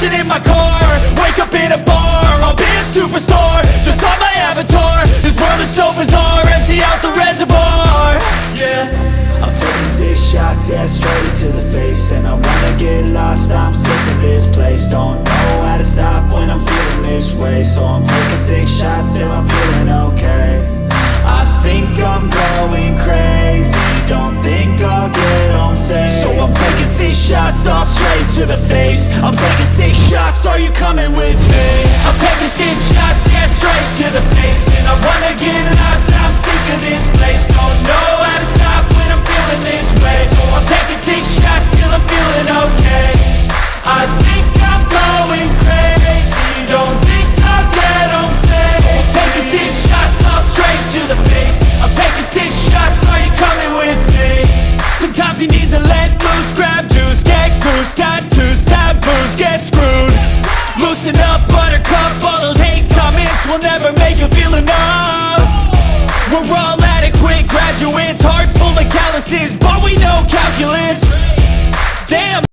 passion in my core. Wake up in a bar, I'll be a superstar. Just on my avatar, this world is so bizarre. Empty out the reservoir, yeah. I'm taking 6 shots, yeah, straight to the face. And I wanna get lost, I'm sick of this place. Don't know how to stop when I'm feeling this way. So I'm taking 6 shots till I'm feeling okay. I think I'm going crazy, don't think I'll get home safe. So I'm taking 6 shots, all straight to the face. I'm taking 6 shots, are you coming with me? I'm taking 6 shots, yeah, straight to the face. And I wanna get lost, I'm sick of this place. Don't know how to stop when I'm feeling this way. So I'm taking 6 shots till I'm feeling okay. I think I'm going crazy, don't think I'll get home safe. So I'm taking 6 shots, all straight to the face. I'm taking 6 shots, are you coming with me? Sometimes you need to let loose, grab juice, get goose, tattoos, taboos, get screwed. Loosen up, buttercup, all those hate comments will never make you feel enough. We're all adequate graduates, heart full of calluses, but we know calculus.